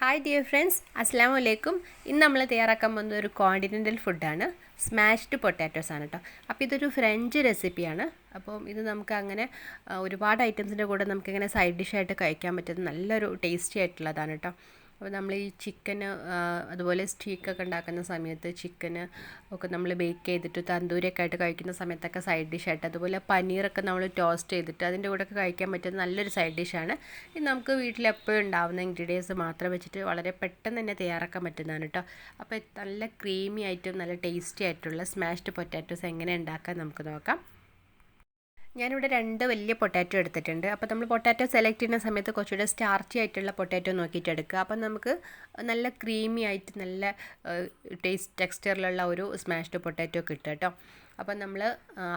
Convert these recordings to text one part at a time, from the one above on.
Hi dear friends, അസ്സലാമു അലൈക്കും. ഇന്ന് നമ്മൾ തയ്യാറാക്കാൻ പോകുന്നത് ഒരു കോണ്ടിനെൻ്റൽ ഫുഡാണ്. സ്മാഷ്ഡ് പൊട്ടാറ്റോസ് ആണ് കേട്ടോ. അപ്പോൾ ഇതൊരു ഫ്രഞ്ച് റെസിപ്പിയാണ്. അപ്പോൾ ഇത് നമുക്ക് അങ്ങനെ ഒരുപാട് ഐറ്റംസിൻ്റെ കൂടെ നമുക്കിങ്ങനെ സൈഡ് ഡിഷായിട്ട് കഴിക്കാൻ പറ്റുന്ന നല്ലൊരു ടേസ്റ്റി ആയിട്ടുള്ളതാണ് കേട്ടോ. അപ്പോൾ നമ്മൾ ഈ ചിക്കന് അതുപോലെ സ്റ്റീക്കൊക്കെ ഉണ്ടാക്കുന്ന സമയത്ത് ചിക്കന് ഒക്കെ നമ്മൾ ബേക്ക് ചെയ്തിട്ട് തന്തൂരിയൊക്കെ ആയിട്ട് കഴിക്കുന്ന സമയത്തൊക്കെ സൈഡ് ഡിഷായിട്ട്, അതുപോലെ പനീറൊക്കെ നമ്മൾ ടോസ്റ്റ് ചെയ്തിട്ട് അതിൻ്റെ കൂടെയൊക്കെ കഴിക്കാൻ പറ്റുന്ന നല്ലൊരു സൈഡ് ഡിഷാണ്. ഇത് നമുക്ക് വീട്ടിൽ എപ്പോഴും ഉണ്ടാവുന്ന ഇൻഗ്രീഡിയൻസ് മാത്രം വെച്ചിട്ട് വളരെ പെട്ടെന്ന് തന്നെ തയ്യാറാക്കാൻ പറ്റുന്നതാണ് കേട്ടോ. അപ്പോൾ നല്ല ക്രീമി ആയിട്ടും നല്ല ടേസ്റ്റി ആയിട്ടുള്ള സ്മാഷ്ഡ് പൊട്ടാറ്റോസ് എങ്ങനെ ഉണ്ടാക്കാൻ നമുക്ക് നോക്കാം. ഞാനിവിടെ 2 വലിയ പൊട്ടാറ്റോ എടുത്തിട്ടുണ്ട്. അപ്പോൾ നമ്മൾ പൊട്ടാറ്റോ സെലക്ട് ചെയ്യുന്ന സമയത്ത് കുറച്ചുകൂടെ സ്റ്റാർച്ചി ആയിട്ടുള്ള പൊട്ടാറ്റോ നോക്കിയിട്ട് എടുക്കുക. അപ്പം നമുക്ക് നല്ല ക്രീമി ആയിട്ട് നല്ല ടെക്സ്ചറിലുള്ള ഒരു സ്മാഷ്ഡ് പൊട്ടാറ്റോ കിട്ടും കേട്ടോ. അപ്പം നമ്മൾ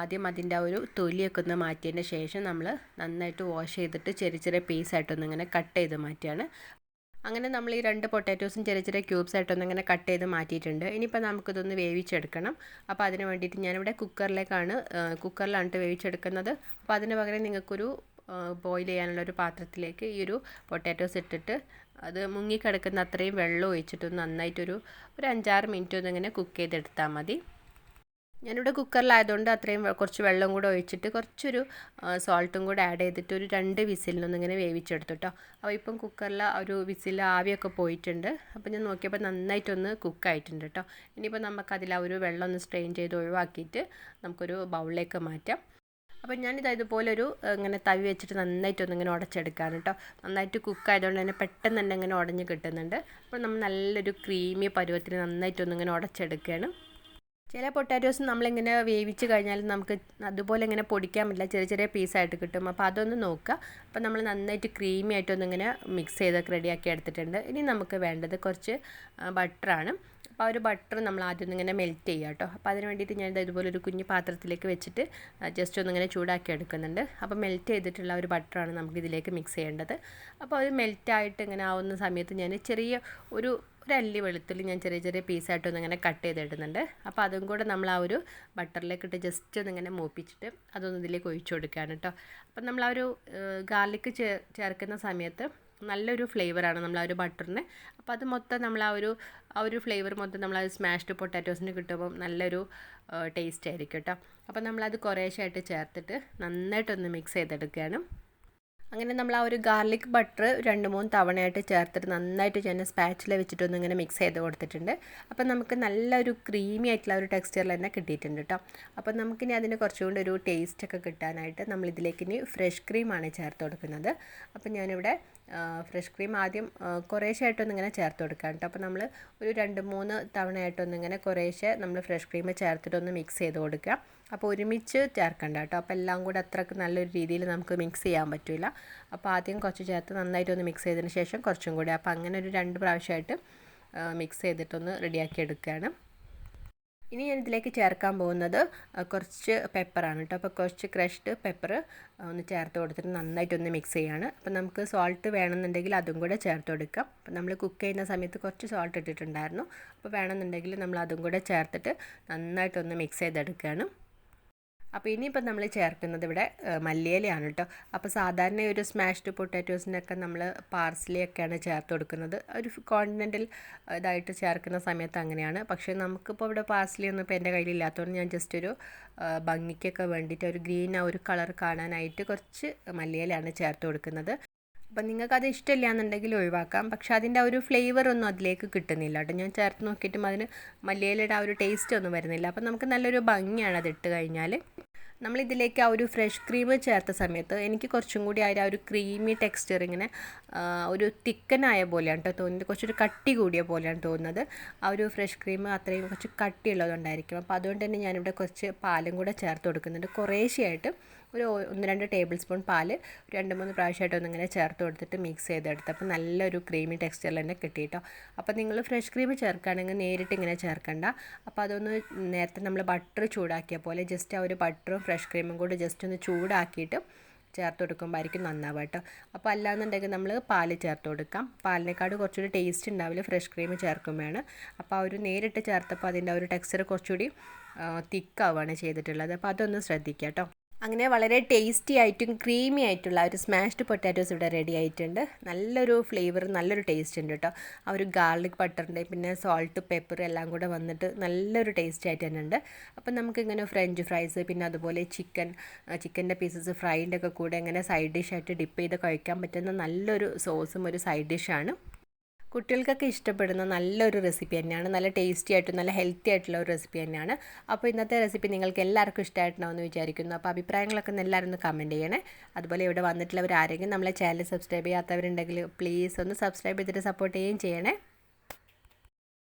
ആദ്യം അതിൻ്റെ ഒരു തൊലിയൊക്കെ ഒന്ന് മാറ്റിയതിന് ശേഷം നമ്മൾ നന്നായിട്ട് വാഷ് ചെയ്തിട്ട് ചെറിയ ചെറിയ പീസായിട്ടൊന്ന് ഇങ്ങനെ കട്ട് ചെയ്ത് മാറ്റിയാണ്. അങ്ങനെ നമ്മൾ ഈ 2 പൊട്ടാറ്റോസും ചെറിയ ചെറിയ ക്യൂബ്സ് ആയിട്ടൊന്ന് ഇങ്ങനെ കട്ട് ചെയ്ത് മാറ്റിയിട്ടുണ്ട്. ഇനിയിപ്പോൾ നമുക്കിതൊന്ന് വേവിച്ചെടുക്കണം. അപ്പോൾ അതിന് വേണ്ടിയിട്ട് ഞാനിവിടെ കുക്കറിലാണ് വേവിച്ചെടുക്കുന്നത്. അപ്പോൾ അതിന് പകരം നിങ്ങൾക്കൊരു ബോയിൽ ചെയ്യാനുള്ളൊരു പാത്രത്തിലേക്ക് ഈ ഒരു പൊട്ടാറ്റോസ് ഇട്ടിട്ട് അത് മുങ്ങിക്കിടക്കുന്ന അത്രയും വെള്ളം ഒഴിച്ചിട്ട് നന്നായിട്ടൊരു 5-6 മിനിറ്റ് ഒന്നിങ്ങനെ കുക്ക് ചെയ്തെടുത്താൽ മതി. ഞാനിവിടെ കുക്കറിലായതുകൊണ്ട് അത്രയും കുറച്ച് വെള്ളം കൂടെ ഒഴിച്ചിട്ട് കുറച്ചൊരു സോൾട്ടും കൂടെ ആഡ് ചെയ്തിട്ട് ഒരു 2 വിസിലിനൊന്നിങ്ങനെ വേവിച്ചെടുത്തു കേട്ടോ. അപ്പോൾ ഇപ്പം കുക്കറിൽ ഒരു വിസിൽ ആവിയൊക്കെ പോയിട്ടുണ്ട്. അപ്പോൾ ഞാൻ നോക്കിയപ്പോൾ നന്നായിട്ടൊന്ന് കുക്കായിട്ടുണ്ട് കേട്ടോ. ഇനിയിപ്പോൾ നമുക്കതിൽ ആ ഒരു വെള്ളം ഒന്ന് സ്ട്രെയിൻ ചെയ്ത് ഒഴിവാക്കിയിട്ട് നമുക്കൊരു ബൗളിലേക്ക് മാറ്റാം. അപ്പോൾ ഞാനിത് ഇതുപോലെ ഇങ്ങനെ തവി വെച്ചിട്ട് നന്നായിട്ടൊന്നിങ്ങനെ ഉടച്ചെടുക്കാണ് കേട്ടോ. നന്നായിട്ട് കുക്കായതുകൊണ്ട് തന്നെ പെട്ടെന്ന് തന്നെ ഇങ്ങനെ ഉടഞ്ഞ് കിട്ടുന്നുണ്ട്. അപ്പോൾ നമ്മൾ നല്ലൊരു ക്രീമി പരുവത്തിന് നന്നായിട്ടൊന്നിങ്ങനെ ഉടച്ചെടുക്കുകയാണ്. ചില പൊട്ടാറ്റോസ് നമ്മളിങ്ങനെ വേവിച്ച് കഴിഞ്ഞാൽ നമുക്ക് അതുപോലെ ഇങ്ങനെ പൊടിക്കാൻ പറ്റില്ല, ചെറിയ ചെറിയ പീസായിട്ട് കിട്ടും. അപ്പോൾ അതൊന്ന് നോക്കുക. അപ്പോൾ നമ്മൾ നന്നായിട്ട് ക്രീമി ആയിട്ടൊന്നിങ്ങനെ മിക്സ് ചെയ്തൊക്കെ റെഡിയാക്കി എടുത്തിട്ടുണ്ട്. ഇനി നമുക്ക് വേണ്ടത് കുറച്ച് ബട്ടറാണ്. അപ്പോൾ ആ ഒരു ബട്ടർ നമ്മൾ ആദ്യം ഒന്നിങ്ങനെ മെൽറ്റ് ചെയ്യുക കേട്ടോ. അപ്പോൾ അതിന് വേണ്ടിയിട്ട് ഞാൻ ഇതുപോലെ ഒരു കുഞ്ഞു പാത്രത്തിലേക്ക് വെച്ചിട്ട് ജസ്റ്റ് ഒന്നിങ്ങനെ ചൂടാക്കി എടുക്കുന്നുണ്ട്. അപ്പോൾ മെൽറ്റ് ചെയ്തിട്ടുള്ള ഒരു ബട്ടറാണ് നമുക്കിതിലേക്ക് മിക്സ് ചെയ്യേണ്ടത്. അപ്പോൾ അത് മെൽറ്റായിട്ട് ഇങ്ങനെ ആവുന്ന സമയത്ത് ഞാൻ ഒരു അല്ലി വെളുത്തുള്ളി ഞാൻ ചെറിയ ചെറിയ പീസായിട്ടൊന്ന് ഇങ്ങനെ കട്ട് ചെയ്തിടുന്നുണ്ട്. അപ്പോൾ അതും കൂടെ നമ്മൾ ആ ഒരു ബട്ടറിലേക്ക് ഇട്ട് ജസ്റ്റ് ഒന്നിങ്ങനെ മൂപ്പിച്ചിട്ട് അതൊന്ന് ഇതിലേക്ക് ഒഴിച്ചു കൊടുക്കുകയാണ് കേട്ടോ. അപ്പം നമ്മൾ ആ ഒരു ഗാർലിക്ക് ചേർക്കുന്ന സമയത്ത് നല്ലൊരു ഫ്ലേവറാണ് നമ്മൾ ആ ഒരു ബട്ടറിന്. അപ്പോൾ അത് മൊത്തം നമ്മൾ ആ ഒരു ഫ്ലേവർ മൊത്തം നമ്മൾ ആ സ്മാഷ്ഡ് പൊട്ടാറ്റോസിന് കിട്ടുമ്പോൾ നല്ലൊരു ടേസ്റ്റ് ആയിരിക്കും കേട്ടോ. അപ്പോൾ നമ്മളത് കുറേശ്ശായിട്ട് ചേർത്തിട്ട് നന്നായിട്ടൊന്ന് മിക്സ് ചെയ്തെടുക്കുകയാണ്. അങ്ങനെ നമ്മൾ ആ ഒരു ഗാർലിക് ബട്ടർ 2-3 തവണയായിട്ട് ചേർത്തിട്ട് നന്നായിട്ട് ഞാൻ സ്പാച്ചില വെച്ചിട്ടൊന്ന് ഇങ്ങനെ മിക്സ് ചെയ്ത് കൊടുത്തിട്ടുണ്ട്. അപ്പം നമുക്ക് നല്ലൊരു ക്രീമി ആയിട്ടുള്ള ഒരു ടെക്സ്ചറിൽ തന്നെ കിട്ടിയിട്ടുണ്ട് കേട്ടോ. അപ്പം നമുക്കിനി അതിന് കുറച്ചുകൂടി ഒരു ടേസ്റ്റൊക്കെ കിട്ടാനായിട്ട് നമ്മളിതിലേക്ക് ഇനി ഫ്രഷ് ക്രീമാണ് ചേർത്ത് കൊടുക്കുന്നത്. അപ്പം ഞാനിവിടെ ഫ്രഷ് ക്രീം ആദ്യം കുറേശ്ശായിട്ടൊന്നിങ്ങനെ ചേർത്ത് കൊടുക്കാം കേട്ടോ. അപ്പോൾ നമ്മൾ ഒരു 2-3 തവണയായിട്ടൊന്നിങ്ങനെ കുറേശ്ശെ നമ്മൾ ഫ്രഷ് ക്രീം ചേർത്തിട്ടൊന്ന് മിക്സ് ചെയ്ത് കൊടുക്കുക. അപ്പോൾ ഒരുമിച്ച് ചേർക്കണ്ട കേട്ടോ. അപ്പോൾ എല്ലാം കൂടെ അത്രയ്ക്ക് നല്ലൊരു രീതിയിൽ നമുക്ക് മിക്സ് ചെയ്യാൻ പറ്റില്ല. അപ്പോൾ ആദ്യം കുറച്ച് ചേർത്ത് നന്നായിട്ടൊന്ന് മിക്സ് ചെയ്തതിന് ശേഷം കുറച്ചും കൂടി, അപ്പോൾ അങ്ങനെ ഒരു 2 പ്രാവശ്യമായിട്ട് മിക്സ് ചെയ്തിട്ടൊന്ന് റെഡിയാക്കി എടുക്കുകയാണ്. ഇനി ഞാൻ ഇതിലേക്ക് ചേർക്കാൻ പോകുന്നത് കുറച്ച് പെപ്പറാണ് കേട്ടോ. അപ്പോൾ കുറച്ച് ക്രഷ്ഡ് പെപ്പർ ഒന്ന് ചേർത്ത് കൊടുത്തിട്ട് നന്നായിട്ടൊന്ന് മിക്സ് ചെയ്യാണ്. അപ്പോൾ നമുക്ക് സോൾട്ട് വേണമെന്നുണ്ടെങ്കിൽ അതും കൂടെ ചേർത്ത് കൊടുക്കാം. അപ്പോൾ നമ്മൾ കുക്ക് ചെയ്യുന്ന സമയത്ത് കുറച്ച് സോൾട്ട് ഇട്ടിട്ടുണ്ടായിരുന്നു. അപ്പോൾ വേണമെന്നുണ്ടെങ്കിൽ നമ്മൾ അതും കൂടെ ചേർത്തിട്ട് നന്നായിട്ടൊന്ന് മിക്സ് ചെയ്തെടുക്കുകയാണ്. അപ്പോൾ ഇനിയിപ്പോൾ നമ്മൾ ചേർക്കുന്നത് ഇവിടെ മല്ലിയിലയാണ് കേട്ടോ. അപ്പോൾ സാധാരണ ഒരു സ്മാഷ്ഡ് പൊട്ടാറ്റോസിനൊക്കെ നമ്മൾ പാർസ്ലിയൊക്കെയാണ് ചേർത്ത് കൊടുക്കുന്നത്. ഒരു കോണ്ടിനെൻ്റൽ ഇതായിട്ട് ചേർക്കുന്ന സമയത്ത് അങ്ങനെയാണ്. പക്ഷേ നമുക്കിപ്പോൾ ഇവിടെ പാർസ്ലി ഒന്നും ഇപ്പോൾ എൻ്റെ കയ്യിലില്ലാത്തതുകൊണ്ട് ഞാൻ ജസ്റ്റ് ഒരു ഭംഗിക്കൊക്കെ വേണ്ടിയിട്ട് ഒരു ഗ്രീൻ ആ ഒരു കളർ കാണാനായിട്ട് കുറച്ച് മല്ലിയിലയാണ് ചേർത്ത് കൊടുക്കുന്നത്. അപ്പം നിങ്ങൾക്കത് ഇഷ്ടമില്ല എന്നുണ്ടെങ്കിൽ ഒഴിവാക്കാം. പക്ഷെ അതിൻ്റെ ആ ഒരു ഫ്ലേവർ ഒന്നും അതിലേക്ക് കിട്ടുന്നില്ല കേട്ടോ. ഞാൻ ചേർത്ത് നോക്കിയിട്ടും അതിന് മല്ലിയിലയുടെ ആ ഒരു ടേസ്റ്റ് ഒന്നും വരുന്നില്ല. അപ്പം നമുക്ക് നല്ലൊരു ഭംഗിയാണ് അത് ഇട്ട് കഴിഞ്ഞാൽ. നമ്മളിതിലേക്ക് ആ ഒരു ഫ്രഷ് ക്രീം ചേർത്ത സമയത്ത് എനിക്ക് കുറച്ചും കൂടി ആ ഒരു ക്രീമി ടെക്സ്ചർ ഇങ്ങനെ ഒരു തിക്കനായ പോലെയാണ് കേട്ടോ തോന്നുന്നത്. കുറച്ചൊരു കട്ടി കൂടിയ പോലെയാണ് തോന്നുന്നത്. ആ ഒരു ഫ്രഷ് ക്രീം അത്രയും കുറച്ച് കട്ടിയുള്ളതുകൊണ്ടായിരിക്കും. അപ്പോൾ അതുകൊണ്ട് തന്നെ ഞാനിവിടെ കുറച്ച് പാലും കൂടെ ചേർത്ത് കൊടുക്കുന്നുണ്ട്. കുറേശ്ശെയായിട്ട് ഒരു 1-2 ടേബിൾ സ്പൂൺ പാൽ 2-3 പ്രാവശ്യമായിട്ട് ഒന്നിങ്ങനെ ചേർത്ത് കൊടുത്തിട്ട് മിക്സ് ചെയ്തെടുത്ത് അപ്പോൾ നല്ലൊരു ക്രീമി ടെക്സ്ചറിൽ തന്നെ കിട്ടി കേട്ടോ. അപ്പോൾ നിങ്ങൾ ഫ്രഷ് ക്രീം ചേർക്കുകയാണെങ്കിൽ നേരിട്ട് ഇങ്ങനെ ചേർക്കണ്ട. അപ്പോൾ അതൊന്ന് നേരത്തെ നമ്മൾ ബട്ടർ ചൂടാക്കിയ പോലെ ജസ്റ്റ് ആ ഒരു ബട്ടറും ഫ്രഷ് ക്രീമും കൂടി ജസ്റ്റ് ഒന്ന് ചൂടാക്കിയിട്ട് ചേർത്ത് കൊടുക്കുമ്പോൾ ആയിരിക്കും നന്നാവുക കേട്ടോ. അപ്പോൾ അല്ലാന്നുണ്ടെങ്കിൽ നമ്മൾ പാൽ ചേർത്ത് കൊടുക്കാം. പാലിനേക്കാട് കുറച്ചുകൂടി ടേസ്റ്റ് ഉണ്ടാവില്ല ഫ്രഷ് ക്രീം ചേർക്കുമ്പോഴാണ്. അപ്പോൾ ആ ഒരു നേരിട്ട് ചേർത്തപ്പോൾ അതിൻ്റെ ആ ഒരു ടെക്സ്ചർ കുറച്ചുകൂടി തിക്കാവുകയാണ് ചെയ്തിട്ടുള്ളത്. അപ്പോൾ അതൊന്ന് ശ്രദ്ധിക്കുക കേട്ടോ. അങ്ങനെ വളരെ ടേസ്റ്റി ആയിട്ടും ക്രീമി ആയിട്ടുള്ള ഒരു സ്മാഷ്ഡ് പൊട്ടാറ്റോസ് ഇവിടെ റെഡി ആയിട്ടുണ്ട്. നല്ലൊരു ഫ്ലേവർ, നല്ലൊരു ടേസ്റ്റ് ഉണ്ട് കേട്ടോ. ആ ഒരു ഗാർലിക് ബട്ടറിൻ്റെ പിന്നെ സോൾട്ട് പെപ്പർ എല്ലാം കൂടെ വന്നിട്ട് നല്ലൊരു ടേസ്റ്റ് ആയിട്ട് തന്നെ ഉണ്ട്. അപ്പം നമുക്കിങ്ങനെ ഫ്രഞ്ച് ഫ്രൈസ് പിന്നെ അതുപോലെ ചിക്കൻ്റെ പീസസ് ഫ്രൈൻ്റെ ഒക്കെ കൂടെ ഇങ്ങനെ സൈഡ് ഡിഷായിട്ട് ഡിപ്പ് ചെയ്ത് കഴിക്കാൻ പറ്റുന്ന നല്ലൊരു സോസും ഒരു സൈഡ് ഡിഷാണ്. കുട്ടികൾക്കൊക്കെ ഇഷ്ടപ്പെടുന്ന നല്ലൊരു റെസിപ്പി തന്നെയാണ്. നല്ല ടേസ്റ്റി ആയിട്ടും നല്ല ഹെൽത്തി ആയിട്ടുള്ള ഒരു റെസിപ്പി തന്നെയാണ്. അപ്പോൾ ഇന്നത്തെ റെസിപ്പി നിങ്ങൾക്ക് എല്ലാവർക്കും ഇഷ്ടമായിട്ടുണ്ടാവുമെന്ന് വിചാരിക്കുന്നു. അപ്പോൾ അഭിപ്രായങ്ങളൊക്കെ എല്ലാവരും ഒന്ന് കമൻറ്റ് ചെയ്യണേ. അതുപോലെ ഇവിടെ വന്നിട്ടുള്ളവർ ആരെങ്കിലും നമ്മളെ ചാനൽ സബ്സ്ക്രൈബ് ചെയ്യാത്തവരുണ്ടെങ്കിൽ പ്ലീസ് ഒന്ന് സബ്സ്ക്രൈബ് ചെയ്തിട്ട് സപ്പോർട്ട് ചെയ്യുകയും ചെയ്യണേ.